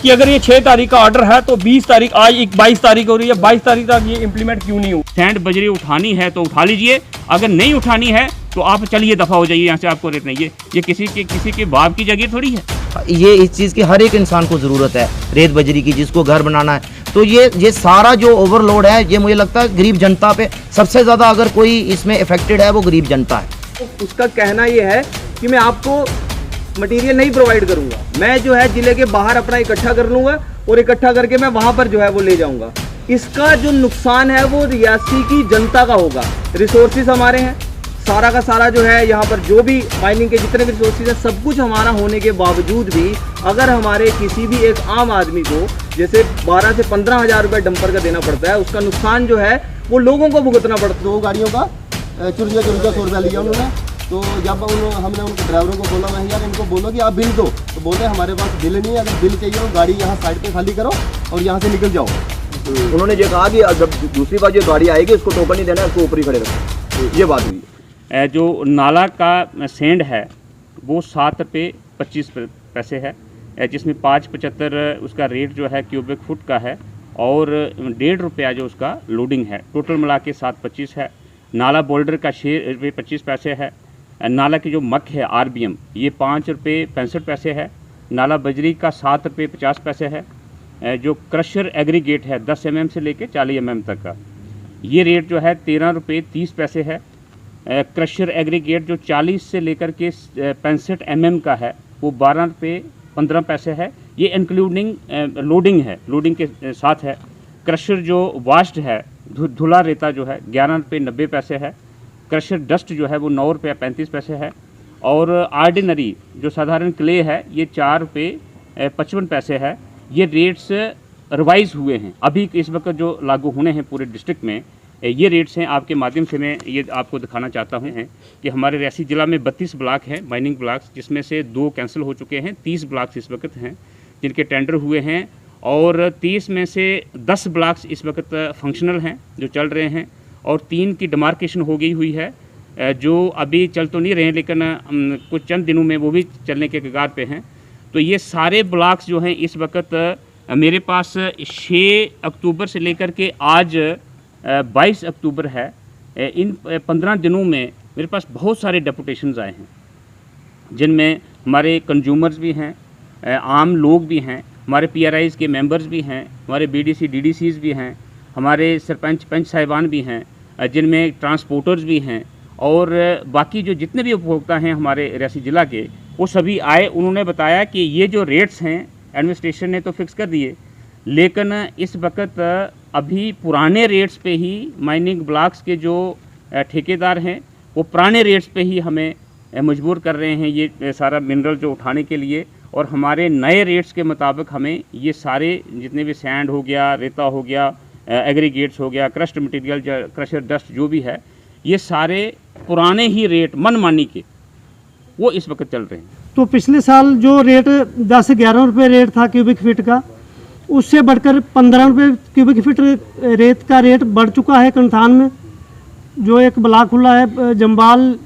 कि अगर ये 6 तारीख का ऑर्डर है तो 20 तारीख आज 22 तारीख हो रही है, 22 तारीख तक ये इम्प्लीमेंट क्यों नहीं हो? सैंड बजरी उठानी है तो उठा लीजिए, अगर नहीं उठानी है तो आप चलिए दफ़ा हो जाइए यहाँ से, आपको रेट नहीं है। ये किसी के बाप की जगह थोड़ी है। ये इस चीज़ की हर एक इंसान को ज़रूरत है, रेत बजरी की, जिसको घर बनाना है। तो ये सारा जो ओवरलोड है, ये मुझे लगता है गरीब जनता पे सबसे ज़्यादा, अगर कोई इसमें इफेक्टेड है वो गरीब जनता है। तो उसका कहना ये है कि मैं आपको मटेरियल नहीं प्रोवाइड करूंगा, मैं जो है जिले के बाहर अपना इकट्ठा कर लूँगा और इकट्ठा करके मैं वहाँ पर जो है वो ले जाऊँगा। इसका जो नुकसान है वो रियासी की जनता का होगा। रिसोर्सेज हमारे हैं, सारा का सारा जो है यहाँ पर जो भी माइनिंग के जितने भी रिसोर्सेज हैं सब कुछ हमारा होने के बावजूद भी अगर हमारे किसी भी एक आम आदमी को जैसे 12 से 15 हज़ार रुपये डंपर का देना पड़ता है, उसका नुकसान जो है वो लोगों को भुगतना पड़ता है। 2 गाड़ियों का चुरजा 100 रुपया लिया उन्होंने। तो जब हमने उनके ड्राइवरों को बोला, मैं यार इनको बोलो कि आप बिल दो, तो बोले हमारे पास बिल नहीं है, अगर बिल चाहिए तो गाड़ी यहाँ साइड पे खाली करो और यहाँ से निकल जाओ। उन्होंने ये कहा कि जब दूसरी बार जो गाड़ी आएगी उसको टोकन नहीं देना है, उसको ऊपर ही खड़े रखो, ये बात हुई। जो नाला का सेंड है वो 7 रुपये 25 पैसे है, जिसमें 5.75 उसका रेट जो है क्यूबिक फुट का है और 1.5 रुपया जो उसका लोडिंग है। टोटल मिला के 7.25 है। नाला बोल्डर का 6 रुपये 25 पैसे है। नाला की जो मक है RBM ये 5 रुपये 65 पैसे है। नाला बजरी का 7 रुपये 50 पैसे है। जो क्रशर एग्रीगेट है 10 mm से लेके 40 mm तक का, ये रेट जो है 13 रुपये 30 पैसे है। क्रशर एग्रीगेट जो 40 से लेकर के 65 mm का है वो 12 रुपये 15 पैसे है। ये इंक्लूडिंग लोडिंग है, लोडिंग के साथ है। क्रशर जो वाश्ड है धुला रेता जो है 11 रुपये 90 पैसे है। क्रशर डस्ट जो है वो 9 रुपये 35 पैसे है। और आर्डिनरी जो साधारण क्ले है ये 4 रुपये 55 पैसे है। ये रेट्स रिवाइज हुए हैं, अभी इस वक्त जो लागू होने हैं पूरे डिस्ट्रिक्ट में, ये रेट्स हैं। आपके माध्यम से मैं ये आपको दिखाना चाहता हूँ कि हमारे रियासी ज़िला में 32 ब्लॉक हैं माइनिंग ब्लॉक्स, जिसमें से 2 कैंसिल हो चुके हैं। 30 ब्लॉक्स इस वक्त हैं जिनके टेंडर हुए हैं और 30 में से 10 ब्लॉक्स इस वक्त फंक्शनल हैं जो चल रहे हैं और 3 की डिमार्केशन हो गई हुई है जो अभी चल तो नहीं रहे हैं लेकिन कुछ चंद दिनों में वो भी चलने के कगार पे हैं। तो ये सारे ब्लॉक्स जो हैं इस वक्त मेरे पास 6 अक्टूबर से लेकर के आज 22 अक्टूबर है। इन 15 दिनों में मेरे पास बहुत सारे डेपुटेशंस आए हैं जिनमें हमारे कंज्यूमर्स भी हैं, आम लोग भी हैं, हमारे PRIs के मेंबर्स भी हैं, हमारे BDC DDCs भी हैं, हमारे सरपंच पंच साहिबान भी हैं, जिनमें ट्रांसपोर्टर्स भी हैं और बाकी जो जितने भी उपभोक्ता हैं हमारे रियासी ज़िला के वो सभी आए। उन्होंने बताया कि ये जो रेट्स हैं एडमिनिस्ट्रेशन ने तो फिक्स कर दिए, लेकिन इस वक्त अभी पुराने रेट्स पे ही माइनिंग ब्लॉक्स के जो ठेकेदार हैं वो पुराने रेट्स पे ही हमें मजबूर कर रहे हैं ये सारा मिनरल जो उठाने के लिए। और हमारे नए रेट्स के मुताबिक हमें ये सारे जितने भी सैंड हो गया, रेता हो गया, एग्रीगेट्स हो गया, क्रश्ड मटेरियल, क्रशर डस्ट जो भी है, ये सारे पुराने ही रेट मनमानी के वो इस वक्त चल रहे हैं। तो पिछले साल जो रेट 10-11 रुपये रेट था क्यूबिक फीट का, उससे बढ़कर 15 रुपये क्यूबिक फीट रेत का रेट बढ़ चुका है। कंथान में जो एक ब्लॉक खुला है जम्बाल,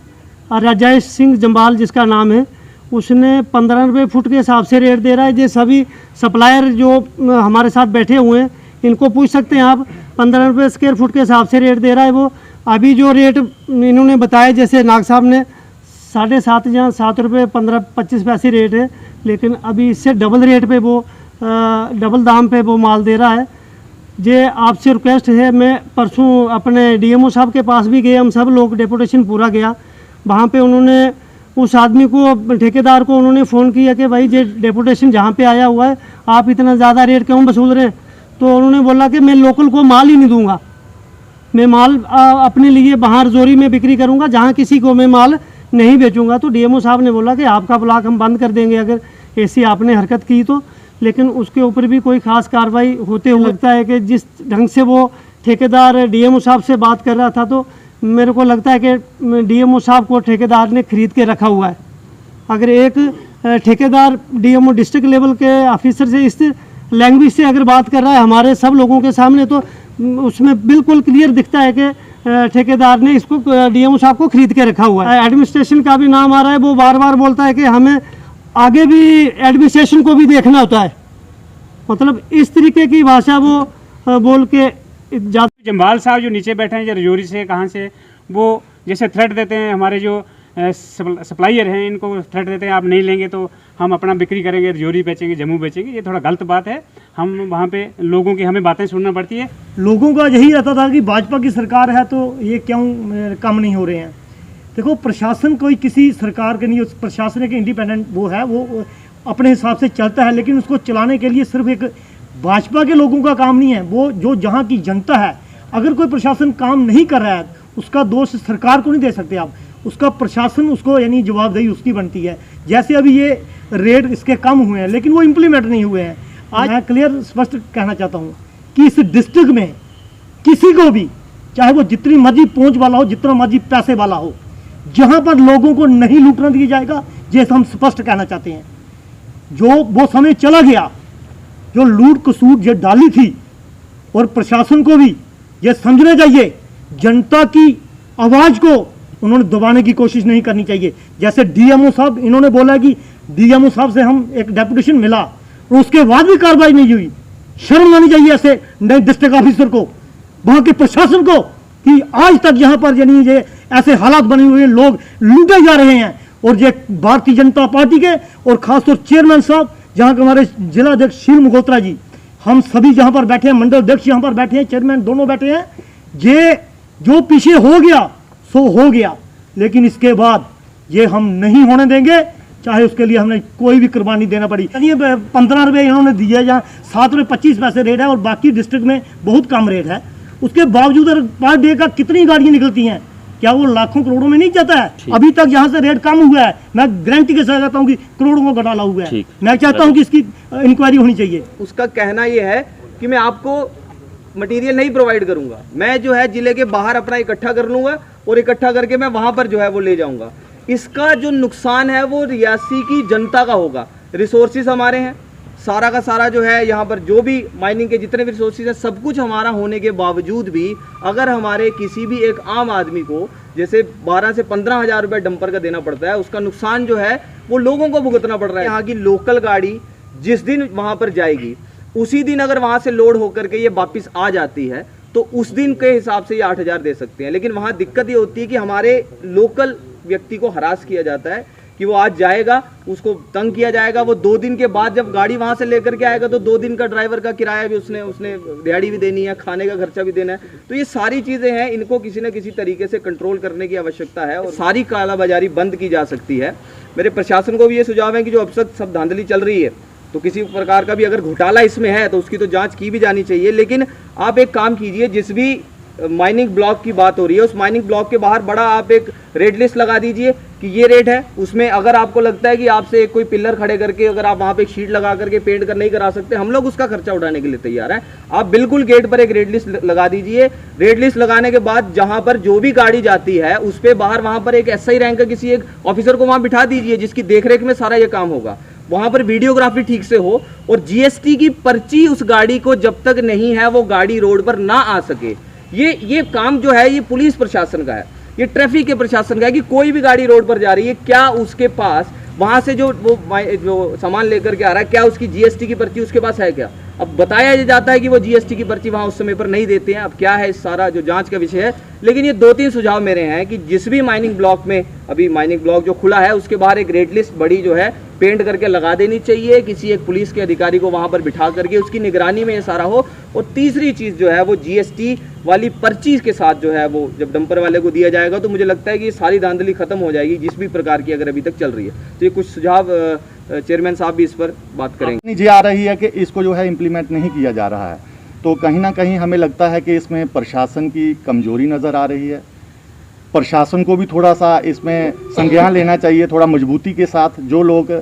राजेश सिंह जम्बाल जिसका नाम है, उसने 15 रुपये फुट के हिसाब से रेट दे रहा है। ये सभी सप्लायर जो हमारे साथ बैठे हुए हैं इनको पूछ सकते हैं आप, 15 रुपये स्क्वायर फुट के हिसाब से रेट दे रहा है वो। अभी जो रेट इन्होंने बताया, जैसे नाग साहब ने 7.5 जहाँ 7 रुपये 15-25 पैसे रेट है, लेकिन अभी इससे डबल रेट पे वो डबल दाम पे वो माल दे रहा है। ये आपसे रिक्वेस्ट है, मैं परसों अपने DMO साहब के पास भी गए, हम सब लोग डेपुटेशन पूरा गया, वहाँ पे उन्होंने उस आदमी को, ठेकेदार को उन्होंने फ़ोन किया कि भाई ये डेपुटेशन जहाँ पे आया हुआ है आप इतना ज़्यादा रेट क्यों वसूल रहे हैं। तो उन्होंने बोला कि मैं लोकल को माल ही नहीं दूंगा, मैं माल अपने लिए बाहर जोरी में बिक्री करूंगा, जहाँ किसी को मैं माल नहीं बेचूंगा। तो DMO साहब ने बोला कि आपका ब्लॉक हम बंद कर देंगे अगर ऐसी आपने हरकत की तो। लेकिन उसके ऊपर भी कोई ख़ास कार्रवाई होते हुए लगता है कि जिस ढंग से वो ठेकेदार DMO साहब से बात कर रहा था, तो मेरे को लगता है कि DMO साहब को ठेकेदार ने खरीद के रखा हुआ है। अगर एक ठेकेदार DMO डिस्ट्रिक्ट लेवल के ऑफिसर से इस लैंग्वेज से अगर बात कर रहा है हमारे सब लोगों के सामने, तो उसमें बिल्कुल क्लियर दिखता है कि ठेकेदार ने इसको DMO साहब को खरीद के रखा हुआ है। एडमिनिस्ट्रेशन का भी नाम आ रहा है, वो बार बार बोलता है कि हमें आगे भी एडमिनिस्ट्रेशन को भी देखना होता है। मतलब इस तरीके की भाषा वो बोल के जम्बाल साहब जो नीचे बैठे हैं, जो रजौरी से कहाँ से, वो जैसे थ्रेट देते हैं, हमारे जो सप्लायर हैं इनको थ्रेट देते हैं, आप नहीं लेंगे तो हम अपना बिक्री करेंगे, रजौरी बेचेंगे, जम्मू बेचेंगे। ये थोड़ा गलत बात है। हम वहाँ पे लोगों की हमें बातें सुनना पड़ती है। लोगों का यही रहता था कि भाजपा की सरकार है तो ये क्यों कम नहीं हो रहे हैं। देखो, प्रशासन कोई किसी सरकार के नहीं, प्रशासन एक इंडिपेंडेंट वो है, वो अपने हिसाब से चलता है, लेकिन उसको चलाने के लिए सिर्फ एक भाजपा के लोगों का काम नहीं है। वो जो जहाँ की जनता है, अगर कोई प्रशासन काम नहीं कर रहा है उसका दोष सरकार को नहीं दे सकते आप, उसका प्रशासन उसको यानी जवाबदेही उसकी बनती है। जैसे अभी ये रेट इसके कम हुए हैं लेकिन वो इम्प्लीमेंट नहीं हुए हैं। आज मैं क्लियर स्पष्ट कहना चाहता हूँ कि इस डिस्ट्रिक्ट में किसी को भी, चाहे वो जितनी मर्जी पहुँच वाला हो, जितना मर्जी पैसे वाला हो, जहाँ पर लोगों को नहीं लूटना दिया जाएगा, जैसे हम स्पष्ट कहना चाहते हैं। जो वो समय चला गया जो लूट कसूट जो डाली थी, और प्रशासन को भी ये समझना चाहिए जनता की आवाज़ को उन्होंने दबाने की कोशिश नहीं करनी चाहिए। जैसे डीएमओ साहब, इन्होंने बोला कि डीएमओ साहब से हम एक डेपुटेशन मिला और उसके बाद भी कार्रवाई नहीं हुई। शर्म आनी चाहिए ऐसे नए डिस्ट्रिक्ट ऑफिसर को, वहाँ के प्रशासन को, कि आज तक यहाँ पर यानी ये ऐसे हालात बने हुए, लोग लूटे जा रहे हैं। और ये भारतीय जनता पार्टी के और खासतौर चेयरमैन साहब, जहाँ के हमारे जिला अध्यक्ष शील मल्होत्रा जी, हम सभी जहाँ पर बैठे हैं, मंडल अध्यक्ष यहाँ पर बैठे हैं, चेयरमैन दोनों बैठे हैं। ये जो पीछे हो गया सो हो गया, लेकिन इसके बाद ये हम नहीं होने देंगे, चाहे उसके लिए हमें कोई भी कुर्बानी देना पड़ी। 15 रुपये इन्होंने दिए, जहाँ 7 रुपये 25 पैसे रेट है और बाकी डिस्ट्रिक्ट में बहुत कम रेट है। उसके बावजूद पर डे का कितनी गाड़ियाँ निकलती हैं, क्या वो लाखों करोड़ों में नहीं जाता है? अभी तक यहाँ से रेट कम हुआ है, मैं गारंटी के साथ कहता हूँ कि करोड़ों का घोटाला हुआ है। मैं चाहता हूँ कि इसकी इंक्वायरी होनी चाहिए। उसका कहना ये है कि मैं आपको मटेरियल नहीं प्रोवाइड करूंगा, मैं जो है जिले के बाहर अपना इकट्ठा कर लूंगा और इकट्ठा करके मैं वहां पर जो है वो ले जाऊंगा। इसका जो नुकसान है वो रियासी की जनता का होगा। रिसोर्सेज हमारे हैं, सारा का सारा जो है यहाँ पर जो भी माइनिंग के जितने भी रिसोर्सेज हैं, सब कुछ हमारा होने के बावजूद भी अगर हमारे किसी भी एक आम आदमी को जैसे 12 से 15 हज़ार रुपये डंपर का देना पड़ता है, उसका नुकसान जो है वो लोगों को भुगतना पड़ रहा है। यहाँ की लोकल गाड़ी जिस दिन वहाँ पर जाएगी, उसी दिन अगर वहाँ से लोड होकर के ये वापस आ जाती है तो उस दिन के हिसाब से ये 8,000 दे सकते हैं। लेकिन वहाँ दिक्कत ये होती है कि हमारे लोकल व्यक्ति को हरास किया जाता है कि वो आज जाएगा, उसको तंग किया जाएगा, वो 2 दिन के बाद जब गाड़ी वहाँ से लेकर के आएगा तो 2 दिन का ड्राइवर का किराया भी उसने दिहाड़ी भी देनी है, खाने का खर्चा भी देना है। तो ये सारी चीज़ें हैं, इनको किसी न किसी तरीके से कंट्रोल करने की आवश्यकता है और सारी कालाबाजारी बंद की जा सकती है। मेरे प्रशासन को भी ये सुझाव है कि जो अब तक सब धांधली चल रही है, तो किसी प्रकार का भी अगर घोटाला इसमें है तो उसकी तो जांच की भी जानी चाहिए। लेकिन आप एक काम कीजिए, जिस भी माइनिंग ब्लॉक की बात हो रही है उस माइनिंग ब्लॉक के बाहर बड़ा आप एक रेट लिस्ट लगा दीजिए कि ये रेट है। उसमें अगर आपको लगता है कि आपसे कोई पिलर खड़े करके अगर आप वहाँ पे एक शीट लगा करके पेंट कर नहीं करा सकते, हम लोग उसका खर्चा उठाने के लिए तैयार हैं। आप बिल्कुल गेट पर एक रेट लिस्ट लगा दीजिए। रेट लिस्ट लगाने के बाद जहाँ पर जो भी गाड़ी जाती है उस पर बाहर वहाँ पर एक SI रैंक का किसी एक ऑफिसर को वहाँ बिठा दीजिए, जिसकी देखरेख में सारा ये काम होगा। वहां पर वीडियोग्राफी ठीक से हो और GST की पर्ची उस गाड़ी को जब तक नहीं है वो गाड़ी रोड पर ना आ सके। ये काम जो है ये पुलिस प्रशासन का है, ये ट्रैफिक के प्रशासन का है कि कोई भी गाड़ी रोड पर जा रही है, क्या उसके पास वहां से जो सामान लेकर के आ रहा है, क्या उसकी GST की पर्ची उसके पास है क्या? अब बताया जाता है कि वो GST की पर्ची वहां उस समय पर नहीं देते हैं। अब क्या है, इस सारा जो जांच का विषय है। लेकिन ये 2-3 सुझाव मेरे हैं कि जिस भी माइनिंग ब्लॉक में अभी माइनिंग ब्लॉक जो खुला है उसके बाहर एक रेट लिस्ट बड़ी जो है पेंट करके लगा देनी चाहिए, किसी एक पुलिस के अधिकारी को वहां पर बिठा करके उसकी निगरानी में ये सारा हो। और तीसरी चीज़ जो है वो GST वाली पर्ची के साथ जो है वो जब डंपर वाले को दिया जाएगा तो मुझे लगता है कि ये सारी धांधली खत्म हो जाएगी जिस भी प्रकार की अगर अभी तक चल रही है। तो ये कुछ सुझाव चेयरमैन साहब भी इस पर बात करेंगे। जी आ रही है कि इसको जो है इम्प्लीमेंट नहीं किया जा रहा है, तो कहीं ना कहीं हमें लगता है कि इसमें प्रशासन की कमजोरी नज़र आ रही है। प्रशासन को भी थोड़ा सा इसमें संज्ञान लेना चाहिए, थोड़ा मजबूती के साथ। जो लोग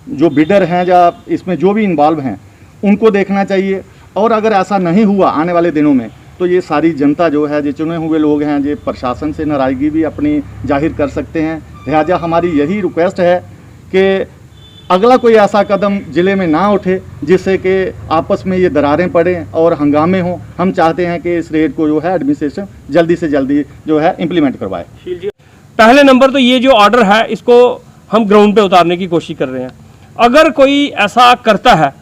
जो बिडर हैं या इसमें जो भी इन्वॉल्व हैं उनको देखना चाहिए। और अगर ऐसा नहीं हुआ आने वाले दिनों में तो ये सारी जनता जो है, जो चुने हुए लोग हैं, जो प्रशासन से नाराज़गी भी अपनी जाहिर कर सकते हैं। लिहाजा हमारी यही रिक्वेस्ट है कि अगला कोई ऐसा कदम ज़िले में ना उठे जिससे कि आपस में ये दरारें पड़ें और हंगामे हों। हम चाहते हैं कि इस रेट को जो है एडमिनिस्ट्रेशन जल्दी से जल्दी जो है इम्प्लीमेंट करवाए। पहले नंबर तो ये जो ऑर्डर है इसको हम ग्राउंड पे उतारने की कोशिश कर रहे हैं। अगर कोई ऐसा करता है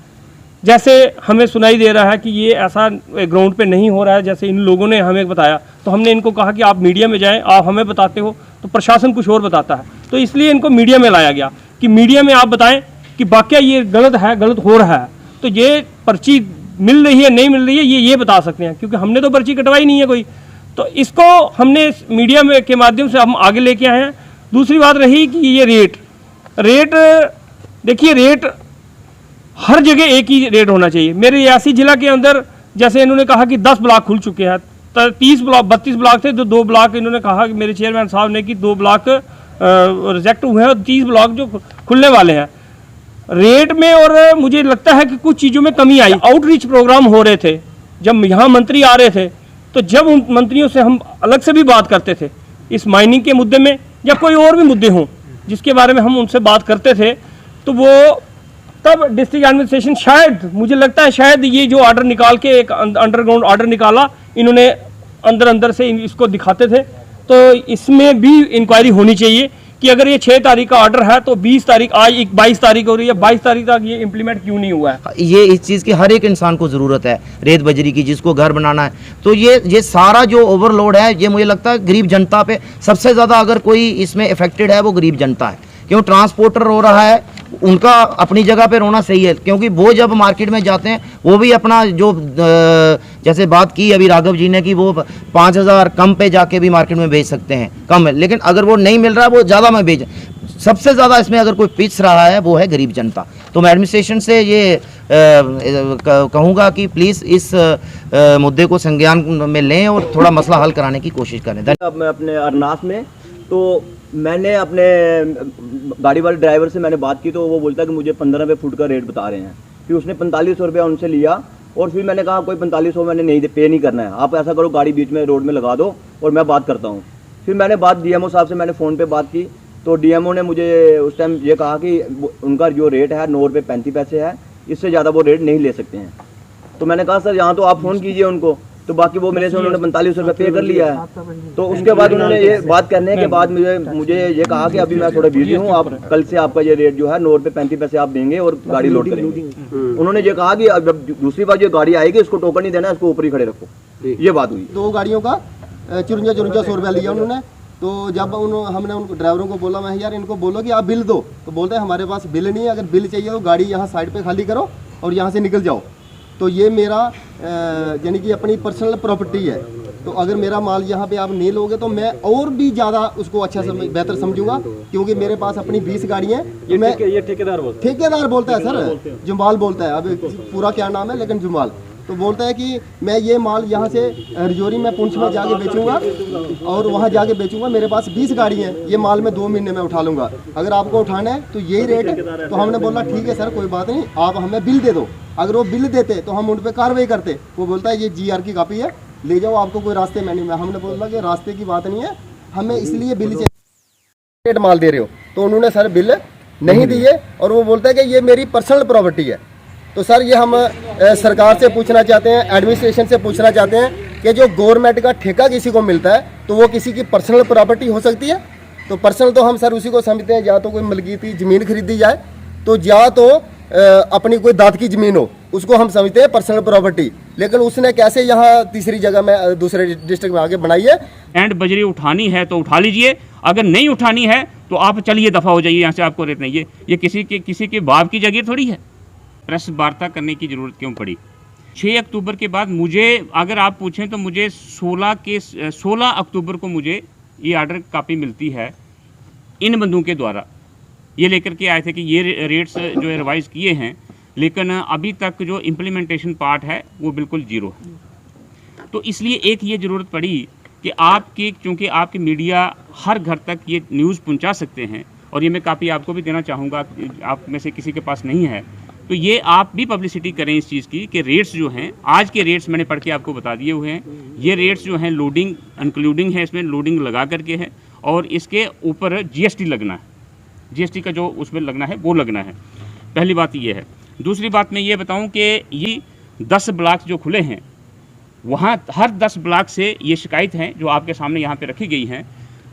जैसे हमें सुनाई दे रहा है कि ये ऐसा ग्राउंड पे नहीं हो रहा है जैसे इन लोगों ने हमें बताया, तो हमने इनको कहा कि आप मीडिया में जाएं, आप हमें बताते हो तो प्रशासन कुछ और बताता है, तो इसलिए इनको मीडिया में लाया गया कि मीडिया में आप बताएं कि वाकया ये गलत है, गलत हो रहा है, तो ये पर्ची मिल रही है नहीं मिल रही है ये बता सकते हैं, क्योंकि हमने तो पर्ची कटवाई नहीं है कोई। तो इसको हमने मीडिया में के माध्यम से हम आगे लेके आए हैं। दूसरी बात रही कि ये रेट देखिए, रेट हर जगह एक ही रेट होना चाहिए। मेरे रियासी जिला के अंदर जैसे इन्होंने कहा कि 10 ब्लॉक खुल चुके हैं, 32 ब्लॉक थे, तो 2 ब्लॉक इन्होंने कहा कि मेरे चेयरमैन साहब ने कि 2 ब्लॉक रिजेक्ट हुए हैं और 30 ब्लॉक जो खुलने वाले हैं रेट में। और मुझे लगता है कि कुछ चीज़ों में कमी आई। आउटरीच प्रोग्राम हो रहे थे, जब यहाँ मंत्री आ रहे थे, तो जब उन मंत्रियों से हम अलग से भी बात करते थे इस माइनिंग के मुद्दे में या कोई और भी मुद्दे हों जिसके बारे में हम उनसे बात करते थे, तो वो तब डिस्ट्रिक्ट एडमिनिस्ट्रेशन शायद, मुझे लगता है शायद ये जो ऑर्डर निकाल के एक अंडरग्राउंड ऑर्डर निकाला इन्होंने, अंदर से इसको दिखाते थे। तो इसमें भी इंक्वायरी होनी चाहिए कि अगर ये 6 तारीख का ऑर्डर है तो 20 तारीख, आज 22 तारीख हो रही है, 22 तारीख तक ये इम्प्लीमेंट क्यों नहीं हुआ है? ये इस चीज़ की हर एक इंसान को ज़रूरत है, रेत बजरी की, जिसको घर बनाना है। तो ये सारा जो ओवरलोड है, ये मुझे लगता है गरीब जनता पे सबसे ज़्यादा अगर कोई इसमें इफेक्टेड है वो गरीब जनता है। क्यों ट्रांसपोर्टर रो रहा है, उनका अपनी जगह पे रोना सही है, क्योंकि वो जब मार्केट में जाते हैं वो भी अपना जो जैसे बात की अभी राघव जी ने कि वो 5000 कम पे जाके भी मार्केट में बेच सकते हैं, कम है, लेकिन अगर वो नहीं मिल रहा है वो ज़्यादा में बेच। सबसे ज़्यादा इसमें अगर कोई पिछ रहा है वो है गरीब जनता। तो मैं एडमिनिस्ट्रेशन से ये कहूँगा कि प्लीज़ इस मुद्दे को संज्ञान में लें और थोड़ा मसला हल कराने की कोशिश करें। अब मैं अपने अरनास में, तो मैंने अपने गाड़ी वाले ड्राइवर से मैंने बात की, तो वो बोलता कि मुझे 15 रुपये फुट का रेट बता रहे हैं। फिर उसने 4500 रुपया उनसे लिया और फिर मैंने कहा कोई 4500 मैंने नहीं पे नहीं करना है, आप ऐसा करो गाड़ी बीच में रोड में लगा दो और मैं बात करता हूँ। फिर मैंने बात डीएमओ साहब से मैंने फ़ोन पे बात की, तो डीएमओ ने मुझे उस टाइम ये कहा कि उनका जो रेट है 9 रुपये 35 पैसे है, इससे ज़्यादा वो रेट नहीं ले सकते हैं। तो मैंने कहा सर यहाँ तो आप फ़ोन कीजिए उनको, तो बाकी वो मेरे से उन्होंने 45 रुपये पे कर लिया है। तो उसके बाद उन्होंने ये बात करने के बाद मुझे ये कहा कि अभी मैं थोड़ा बिजी हूँ, आप कल से आपका ये रेट जो है 9 रुपये 35 पैसे आप देंगे और गाड़ी लोड करेंगे। उन्होंने ये कहा कि जब दूसरी बार जो गाड़ी आएगी इसको टोकन नहीं देना, इसको ऊपर ही खड़े रखो। ये बात हुई। 2 गाड़ियों का 5400 रुपया लिया उन्होंने। तो जब हमने उनको ड्राइवरों को बोला, मैं यार इनको बोलो कि आप बिल दो, तो बोलते हैं हमारे पास बिल नहीं है, अगर बिल चाहिए तो गाड़ी यहाँ साइड पे खाली करो और यहाँ से निकल जाओ। तो ये मेरा यानी कि अपनी पर्सनल प्रॉपर्टी है, तो अगर मेरा माल यहाँ पे आप नहीं लोगे तो मैं और भी ज़्यादा उसको अच्छा बेहतर समझूंगा, क्योंकि मेरे पास अपनी 20 गाड़ियाँ हैं। ये ठेकेदार बोलता है सर, जुम्बाल बोलता है, अब पूरा क्या नाम है लेकिन जुम्बाल, तो बोलता है कि मैं ये माल यहाँ से रजौरी में पुंछ में जाके बेचूंगा और वहाँ जाके बेचूंगा, मेरे पास 20 गाड़ी हैं, ये माल मैं 2 महीने में उठा लूँगा, अगर आपको उठाना है तो यही रेट है। तो हमने बोला ठीक है सर कोई बात नहीं, आप हमें बिल दे दो। अगर वो बिल देते तो हम उन पर कार्रवाई करते। वो बोलता है ये GR की कॉपी है, ले जाओ, आपको कोई रास्ते में नहीं। मैं हमने बोला कि रास्ते की बात नहीं है, हमें इसलिए बिल चाहिए, रेट माल दे रहे हो। तो उन्होंने सर बिल नहीं दिए और वो बोलता है कि ये मेरी पर्सनल प्रॉपर्टी है। तो सर ये हम सरकार से पूछना चाहते हैं, एडमिनिस्ट्रेशन से पूछना चाहते हैं कि जो गवर्नमेंट का ठेका किसी को मिलता है तो वो किसी की पर्सनल प्रॉपर्टी हो सकती है? तो पर्सनल तो हम सर उसी को समझते हैं, या तो कोई मलकीती ज़मीन खरीदी जाए, तो या तो अपनी कोई दाद की ज़मीन हो, उसको हम समझते हैं पर्सनल प्रॉपर्टी। लेकिन उसने कैसे यहाँ तीसरी जगह में दूसरे डिस्ट्रिक्ट में आगे बनाई है। एंड बजरी उठानी है तो उठा लीजिए, अगर नहीं उठानी है तो आप चलिए दफ़ा हो जाइए यहाँ से, आपको रेट नहीं है। ये किसी के बाप की जगह थोड़ी है। प्रेस वार्ता करने की ज़रूरत क्यों पड़ी? 6 अक्टूबर के बाद मुझे, अगर आप पूछें तो मुझे 16 अक्टूबर को मुझे ये ऑर्डर कापी मिलती है इन बंदों के द्वारा। ये लेकर के आए थे कि ये रेट्स जो है रिवाइज़ किए हैं, लेकिन अभी तक जो इम्प्लीमेंटेशन पार्ट है वो बिल्कुल ज़ीरो है। तो इसलिए एक ये ज़रूरत पड़ी कि चूँकि आपकी मीडिया हर घर तक ये न्यूज़ पहुँचा सकते हैं, और ये मैं कापी आपको भी देना चाहूँगा, आप में से किसी के पास नहीं है तो ये आप भी पब्लिसिटी करें इस चीज़ की कि रेट्स जो हैं, आज के रेट्स मैंने पढ़ के आपको बता दिए हुए हैं। ये रेट्स जो हैं लोडिंग इंक्लूडिंग है, इसमें लोडिंग लगा करके है, और इसके ऊपर GST लगना है, GST का जो उसमें लगना है वो लगना है। पहली बात ये है। दूसरी बात मैं ये बताऊं कि ये 10 ब्लॉक जो खुले हैं, वहाँ हर 10 ब्लॉक से ये शिकायत हैं जो आपके सामने यहाँ पे रखी गई हैं,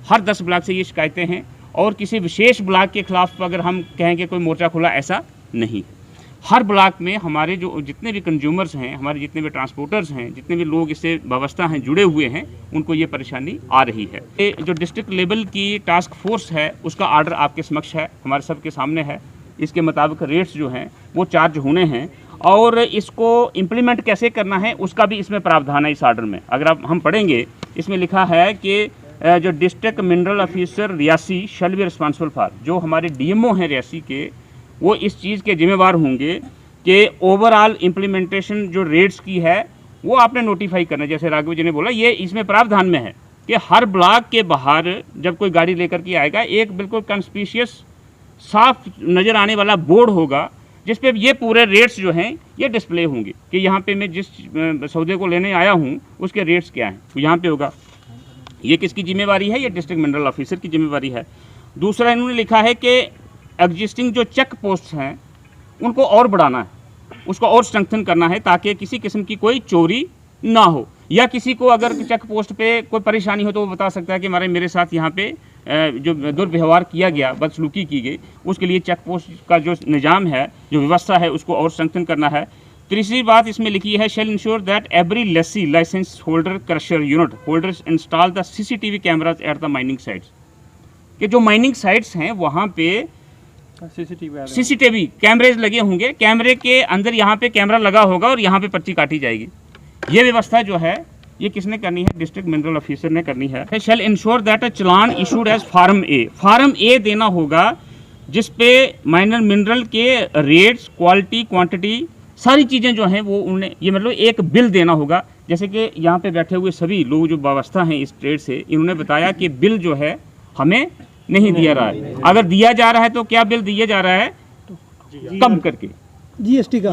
हर 10 ब्लॉक से ये शिकायतें हैं, और किसी विशेष ब्लॉक के खिलाफ अगर हम कहें कि कोई मोर्चा खुला, ऐसा नहीं। हर ब्लॉक में हमारे जो जितने भी कंज्यूमर्स हैं, हमारे जितने भी ट्रांसपोर्टर्स हैं, जितने भी लोग इससे व्यवस्था हैं जुड़े हुए हैं, उनको ये परेशानी आ रही है। ये जो डिस्ट्रिक्ट लेवल की टास्क फोर्स है उसका आर्डर आपके समक्ष है, हमारे सबके सामने है। इसके मुताबिक रेट्स जो हैं वो चार्ज होने हैं और इसको इम्प्लीमेंट कैसे करना है उसका भी इसमें प्रावधान है इस आर्डर में। अगर आप हम पढ़ेंगे, इसमें लिखा है कि जो district mineral officer Reasi shall be responsible for, जो हमारे डीएमओ हैं रियासी के, वो इस चीज़ के जिम्मेवार होंगे कि ओवरऑल इम्प्लीमेंटेशन जो रेट्स की है वो आपने नोटिफाई करना है। जैसे राघव जी ने बोला, ये इसमें प्रावधान में है कि हर ब्लॉक के बाहर जब कोई गाड़ी लेकर के आएगा, एक बिल्कुल कंस्पिशियस साफ नज़र आने वाला बोर्ड होगा जिस पे ये पूरे रेट्स जो हैं ये डिस्प्ले होंगे कि यहाँ पे मैं जिस सौदे को लेने आया हूँ उसके रेट्स क्या हैं, तो यहाँ पे होगा। ये किसकी जिम्मेवारी है? ये डिस्ट्रिक्ट मिनरल ऑफिसर की जिम्मेवारी है। दूसरा इन्होंने लिखा है कि एग्जिस्टिंग जो चेक पोस्ट हैं उनको और बढ़ाना है, उसको और स्ट्रेंथन करना है ताकि किसी किस्म की कोई चोरी ना हो, या किसी को अगर चेक पोस्ट पे कोई परेशानी हो तो वो बता सकता है कि मेरे साथ यहाँ पे जो दुर्व्यवहार किया गया, बदसलूकी की गई, उसके लिए चेक पोस्ट का जो निज़ाम है, जो व्यवस्था है, उसको और स्ट्रेंथन करना है। तीसरी बात इसमें लिखी है, shall ensure that every lessee license holder crusher unit holders install the CCTV cameras at the mining sites, कि जो माइनिंग साइट्स हैं वहाँ पे सीसीटीवी कैमरेज लगे होंगे, कैमरे के अंदर यहाँ पे कैमरा लगा होगा और यहाँ पे पर्ची काटी जाएगी। ये व्यवस्था जो है ये किसने करनी है? डिस्ट्रिक्ट मिनरल ऑफिसर ने करनी है। Shall ensure that a challan issued as form A, form A देना होगा जिस पे माइनर मिनरल के रेट्स, क्वालिटी, क्वांटिटी, सारी चीज़ें जो हैं वो उन्हें, ये मतलब एक बिल देना होगा। जैसे कि यहाँ पे बैठे हुए सभी लोग जो वाबस्ता हैं इस ट्रेड से, इन्होंने बताया कि बिल जो है हमें नहीं दिया रहा है। अगर दिया जा रहा है तो क्या बिल दिया जा रहा है? कम करके GST का,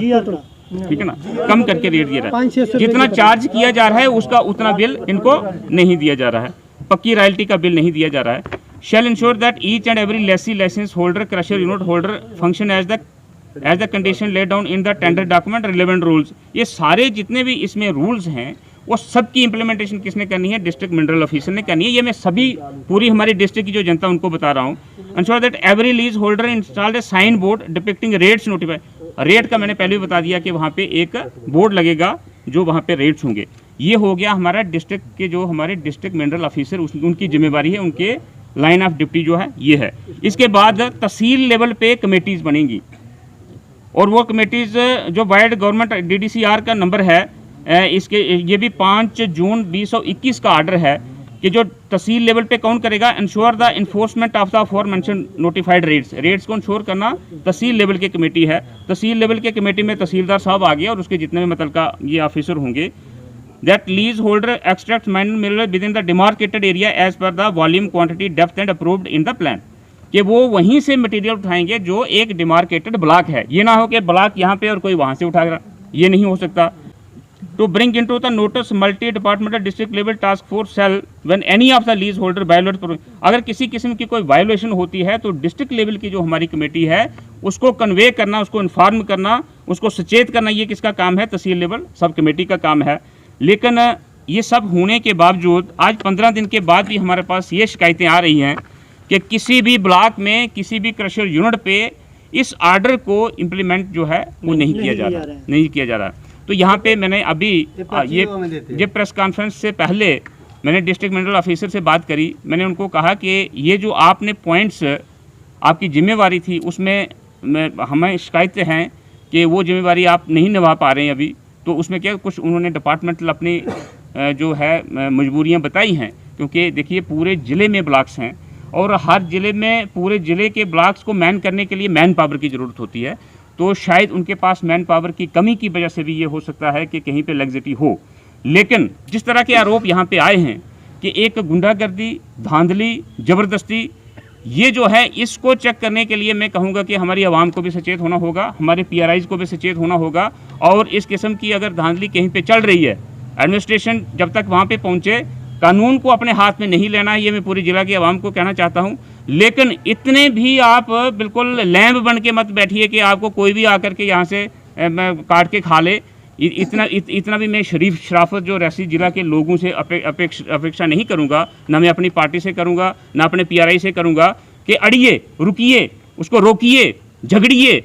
ठीक है ना, कम करके रेट दिया रहा है। जितना चार्ज किया जा रहा है उसका उतना बिल इनको नहीं दिया जा रहा है, पक्की रॉयल्टी का बिल नहीं दिया जा रहा है। Shall ensure that each and every lessee license holder crusher unit holder function as the condition laid down in the tender document relevant rules. ये सारे जितने भी इसमें रूल्स हैं वो सबकी इंप्लीमेंटेशन किसने करनी है? डिस्ट्रिक्ट मिनरल ऑफिसर ने करनी है। ये मैं सभी पूरी हमारी डिस्ट्रिक्ट की जो जनता उनको बता रहा हूँ। Ensure that every lease holder installed a sign board depicting rates notify. Rate का मैंने पहले भी बता दिया कि वहाँ पे एक बोर्ड लगेगा जो वहाँ पे रेट्स होंगे। ये हो गया हमारा डिस्ट्रिक्ट के जो हमारे डिस्ट्रिक्ट मिनरल ऑफिसर उनकी जिम्मेवारी है, उनके लाइन ऑफ ड्यूटी जो है ये है। इसके बाद तहसील लेवल पे कमेटीज़ बनेंगी और वो कमेटीज़ जो वाइड गवर्नमेंट DDCR का नंबर है, इसके ये भी 5 जून 2021 का आर्डर है कि जो तहसील लेवल पे कौन करेगा? Ensure the enforcement of the for mention notified rates को इंश्योर करना तहसील लेवल की कमेटी है। तहसील लेवल के कमेटी में तहसीलदार साहब आ गया और उसके जितने भी मुतल्लिका ये ऑफिसर होंगे। That lease holder extract minor mineral within the demarcated area as per the volume, quantity, depth and approved in the plan, कि वो वहीं से मटेरियल उठाएंगे जो एक डिमार्केटेड ब्लॉक है। ये ना हो कि ब्लॉक यहाँ पे और कोई वहाँ से उठा रहा, ये नहीं हो सकता। To bring into the notice multi-departmental district level task force cell when any of the lease holder violates, अगर किसी किस्म की कोई वायोलेशन होती है तो डिस्ट्रिक्ट लेवल की जो हमारी कमेटी है उसको कन्वे करना, उसको इन्फॉर्म करना, उसको सचेत करना, ये किसका काम है? तहसील लेवल सब कमेटी का काम है। लेकिन ये सब होने के बावजूद आज 15 दिन के बाद भी हमारे पास ये शिकायतें आ रही हैं कि किसी भी ब्लॉक में किसी भी क्रशर यूनिट पे इस आर्डर को इम्प्लीमेंट जो है वो नहीं किया जा रहा। तो यहाँ पे मैंने अभी ये प्रेस कॉन्फ्रेंस से पहले मैंने डिस्ट्रिक्ट मिनरल ऑफिसर से बात करी। मैंने उनको कहा कि ये जो आपने पॉइंट्स आपकी जिम्मेवारी थी उसमें हमें शिकायतें हैं कि वो जिम्मेवारी आप नहीं निभा पा रहे हैं अभी। तो उसमें क्या कुछ उन्होंने डिपार्टमेंटल अपनी जो है मजबूरियाँ बताई हैं, क्योंकि देखिए पूरे ज़िले में ब्लॉक्स हैं और हर ज़िले में पूरे ज़िले के ब्लॉक्स को मैन करने के लिए मैन पावर की ज़रूरत होती है। तो शायद उनके पास मैन पावर की कमी की वजह से भी ये हो सकता है कि कहीं पे लग्जरी हो। लेकिन जिस तरह के आरोप यहाँ पे आए हैं कि एक गुंडागर्दी, धांधली, ज़बरदस्ती, ये जो है इसको चेक करने के लिए मैं कहूँगा कि हमारी आवाम को भी सचेत होना होगा, हमारे PRIs को भी सचेत होना होगा। और इस किस्म की अगर धांधली कहीं पे चल रही है, एडमिनिस्ट्रेशन जब तक वहाँ पे पहुँचे कानून को अपने हाथ में नहीं लेना है, ये मैं पूरी जिला की आवाम को कहना चाहता हूँ। लेकिन इतने भी आप बिल्कुल लैंब बन के मत बैठिए कि आपको कोई भी आकर के यहाँ से काट के खा ले। इतना भी मैं शराफत जो रियासी जिला के लोगों से अपेक्षा नहीं करूँगा, ना मैं अपनी पार्टी से करूँगा, ना अपने PRI से करूँगा कि अड़िए, रुकिए, उसको रोकिए, झगड़िए,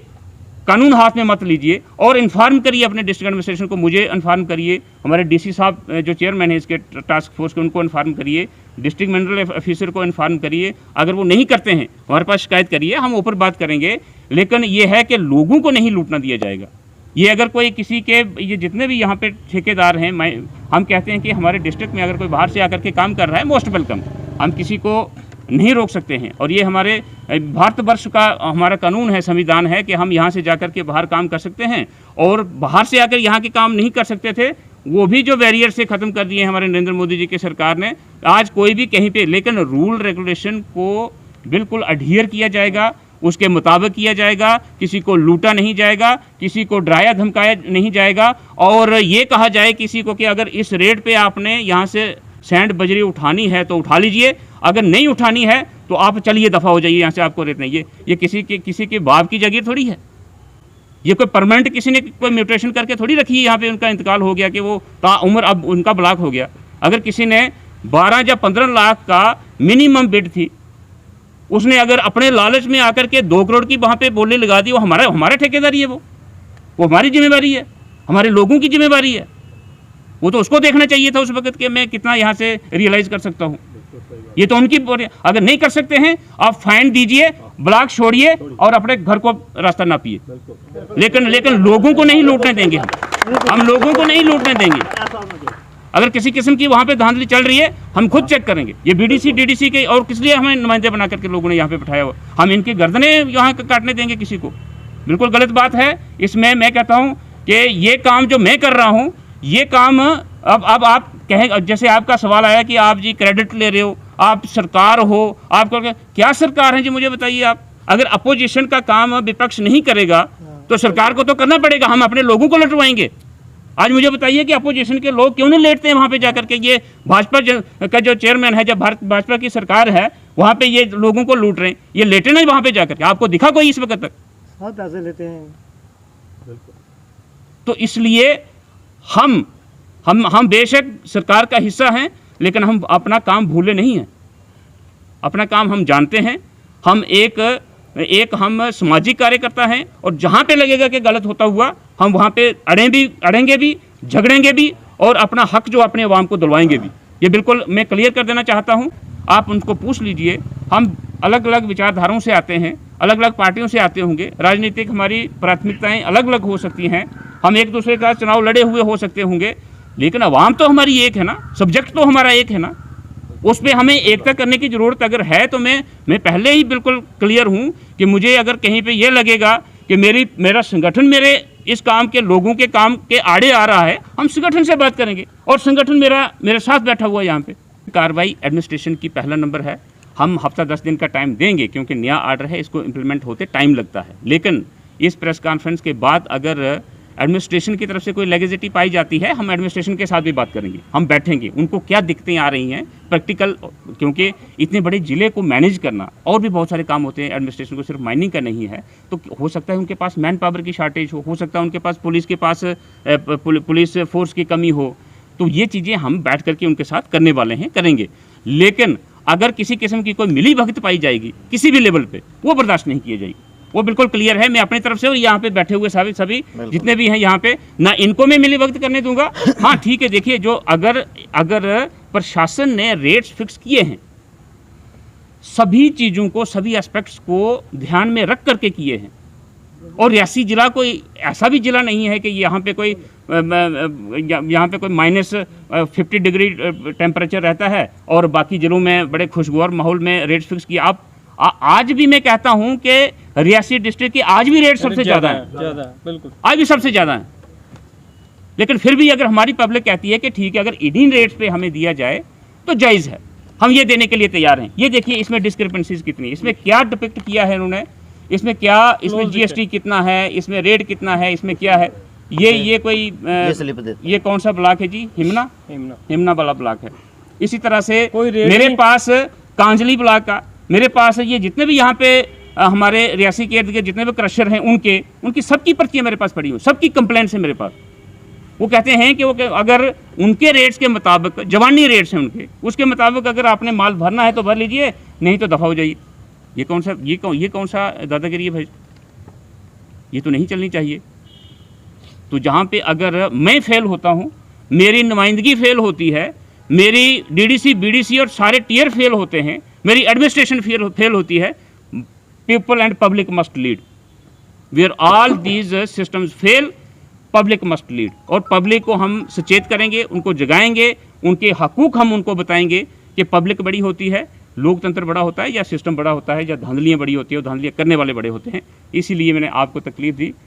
कानून हाथ में मत लीजिए और इन्फॉर्म करिए अपने डिस्ट्रिक्ट एडमिनिस्ट्रेशन को, मुझे इन्फॉर्म करिए, हमारे डीसी साहब जो चेयरमैन है इसके टास्क फोर्स के, उनको इन्फॉर्म करिए, डिस्ट्रिक्ट मिनरल ऑफिसर को इन्फॉर्म करिए। अगर वो नहीं करते हैं हमारे पास शिकायत करिए, हम ऊपर बात करेंगे। लेकिन ये है कि लोगों को नहीं लूटना दिया जाएगा। ये अगर कोई किसी के, ये जितने भी यहाँ पे ठेकेदार हैं, हम कहते हैं कि हमारे डिस्ट्रिक्ट में अगर कोई बाहर से आकर के काम कर रहा है, मोस्ट वेलकम, हम किसी को नहीं रोक सकते हैं। और ये हमारे भारतवर्ष का हमारा कानून है, संविधान है कि हम यहाँ से जाकर के बाहर काम कर सकते हैं। और बाहर से आकर यहाँ के काम नहीं कर सकते थे, वो भी जो बैरियर से ख़त्म कर दिए हमारे नरेंद्र मोदी जी की सरकार ने। आज कोई भी कहीं पे, लेकिन रूल रेगुलेशन को बिल्कुल अडहियर किया जाएगा, उसके मुताबिक किया जाएगा, किसी को लूटा नहीं जाएगा, किसी को डराया धमकाया नहीं जाएगा। और ये कहा जाए किसी को कि अगर इस रेट पे आपने यहाँ से सैंड बजरी उठानी है तो उठा लीजिए, अगर नहीं उठानी है तो आप चलिए दफ़ा हो जाइए यहाँ से, आपको रेट नहीं। ये किसी के बाप की जगह थोड़ी है, ये कोई परमानेंट किसी ने कोई म्यूटेशन करके थोड़ी रखी है। यहाँ पे उनका इंतकाल हो गया कि वो ताउम्र अब उनका ब्लॉक हो गया। अगर किसी ने 12 या 15 लाख का मिनिमम बिड थी, उसने अगर अपने लालच में आकर के 2 करोड़ की वहाँ पे बोली लगा दी, वो हमारा ठेकेदारी है, वो हमारी जिम्मेवारी है, हमारे लोगों की जिम्मेवारी है। वो तो उसको देखना चाहिए था उस वक्त कि मैं कितना यहाँ से रियलाइज कर सकता हूँ। ये तो उनकी, अगर नहीं कर सकते हैं आप फाइन दीजिए, ब्लॉक छोड़िए और अपने घर को रास्ता नापिए, लेकिन लोगों को नहीं लूटने देंगे। हम लोगों को नहीं लूटने देंगे। अगर किसी किस्म की वहाँ पे धांधली चल रही है, हम खुद चेक करेंगे। ये बीडीसी डीडीसी के, और किस लिए हमें नुमाइंदे बना करके लोगों ने यहाँ पे बिठाया हुआ, हम इनकी गर्दनें यहाँ काटने देंगे किसी को? बिल्कुल गलत बात है। इसमें मैं कहता हूँ कि ये काम जो मैं कर रहा हूँ, ये काम अब आप कहें, जैसे आपका सवाल आया कि आप जी क्रेडिट ले रहे हो, आप सरकार हो, आपको क्या सरकार है जी, मुझे बताइए आप। अगर अपोजिशन का काम विपक्ष नहीं करेगा तो सरकार को तो करना पड़ेगा, हम अपने लोगों को लुटवाएंगे। आज मुझे बताइए कि अपोजिशन के लोग क्यों नहीं लेटते हैं वहाँ पे जाकर के? ये भाजपा का जो चेयरमैन है, जब भाजपा की सरकार है, वहाँ पे ये लोगों को लूट रहे हैं, ये लेटे नहीं वहाँ पे जाकर के? आपको दिखा कोई इस वक्त तक? बहुत पैसे लेते हैं। तो इसलिए हम बेशक सरकार का हिस्सा हैं, लेकिन हम अपना काम भूले नहीं हैं। अपना काम हम जानते हैं। हम एक हम सामाजिक कार्यकर्ता हैं, और जहाँ पे लगेगा कि गलत होता हुआ, हम वहाँ पे अड़ेंगे भी, झगड़ेंगे भी, और अपना हक जो अपने अवाम को दिलवाएंगे भी। ये बिल्कुल मैं क्लियर कर देना चाहता हूँ। आप उनको पूछ लीजिए, हम अलग अलग विचारधाराओं से आते हैं, अलग अलग पार्टियों से आते होंगे, राजनीतिक हमारी प्राथमिकताएं अलग अलग हो सकती हैं, हम एक दूसरे का चुनाव लड़े हुए हो सकते होंगे, लेकिन अवाम तो हमारी एक है ना, सब्जेक्ट तो हमारा एक है ना। उस पर हमें एकता करने की ज़रूरत अगर है तो मैं पहले ही बिल्कुल क्लियर हूँ कि मुझे अगर कहीं पे ये लगेगा कि मेरा संगठन मेरे इस काम के, लोगों के काम के आड़े आ रहा है, हम संगठन से बात करेंगे, और संगठन मेरे साथ बैठा हुआ है यहाँ पे। कार्रवाई एडमिनिस्ट्रेशन की पहला नंबर है। हम हफ्ता 10 दिन का टाइम देंगे, क्योंकि नया आर्डर है, इसको इम्प्लीमेंट होते टाइम लगता है। लेकिन इस प्रेस कॉन्फ्रेंस के बाद अगर एडमिनिस्ट्रेशन की तरफ से कोई लेगेसिटी पाई जाती है, हम एडमिनिस्ट्रेशन के साथ भी बात करेंगे, हम बैठेंगे, उनको क्या दिक्कतें आ रही हैं प्रैक्टिकल, क्योंकि इतने बड़े ज़िले को मैनेज करना और भी बहुत सारे काम होते हैं एडमिनिस्ट्रेशन को, सिर्फ माइनिंग का नहीं है। तो हो सकता है उनके पास मैन पावर की शार्टेज हो सकता है उनके पास पुलिस के पास पुलिस फोर्स की कमी हो। तो ये चीज़ें हम बैठ करके उनके साथ करने वाले हैं, करेंगे। लेकिन अगर किसी किस्म की कोई मिली भगत पाई जाएगी किसी भी लेवल पे, वो बर्दाश्त नहीं की जाएगी। वो बिल्कुल क्लियर है। मैं अपनी तरफ से और यहाँ पे बैठे हुए सभी जितने भी हैं यहाँ पे, ना इनको मैं मिली भगत करने दूंगा। हाँ ठीक है, देखिए जो अगर प्रशासन ने रेट्स फिक्स किए हैं, सभी चीज़ों को, सभी एस्पेक्ट्स को ध्यान में रख करके किए हैं, और रियासी जिला कोई ऐसा भी जिला नहीं है कि यहाँ पे कोई -50 डिग्री टेम्परेचर रहता है और बाकी जिलों में बड़े खुशगवार माहौल में रेट्स फिक्स किया। आप आज भी मैं कहता हूं कि रियासी डिस्ट्रिक्ट की आज भी रेट सबसे ज़्यादा है, बिल्कुल आज भी सबसे ज़्यादा है। लेकिन फिर भी अगर हमारी पब्लिक कहती है कि ठीक है, अगर इन्हीं रेट्स पे हमें दिया जाए तो जायज़ है, हम ये देने के लिए तैयार हैं। ये देखिए इसमें डिस्क्रिपेंसीज कितनी, इसमें क्या डिपिक्ट किया है उन्होंने, इसमें क्या, इसमें GST कितना है, इसमें रेट कितना है, इसमें क्या है। ये कोई ये कौन सा ब्लॉक है जी? हिमना वाला ब्लॉक है। इसी तरह से मेरे पास कांजली ब्लॉक का, मेरे पास ये जितने भी यहाँ पे हमारे रियासी के इर्द गिर्द जितने भी क्रशर हैं, उनकी सबकी पर्चियाँ मेरे पास पड़ी हुई, सबकी कंप्लेंट्स हैं मेरे पास। वो कहते हैं कि वो अगर उनके रेट्स के मुताबिक, जवानी रेट्स हैं उनके, उसके मुताबिक अगर आपने माल भरना है तो भर लीजिए, नहीं तो दफ़ा हो जाइए। ये कौन सा दादागिरी है भाई? ये तो नहीं चलनी चाहिए। तो जहाँ पे अगर मैं फेल होता हूँ, मेरी नुमाइंदगी फेल होती है, मेरी डीडीसी बीडीसी और सारे टीयर फेल होते हैं, मेरी एडमिनिस्ट्रेशन फेल होती है, people and public must lead. Where all these systems fail, public must lead. और पब्लिक को हम सचेत करेंगे, उनको जगाएंगे, उनके हकूक़ हम उनको बताएंगे कि पब्लिक बड़ी होती है, लोकतंत्र बड़ा होता है, या सिस्टम बड़ा होता है, या धांधलियाँ बड़ी होती है और धांधलियाँ करने वाले बड़े होते हैं। इसीलिए मैंने आपको तकलीफ दी।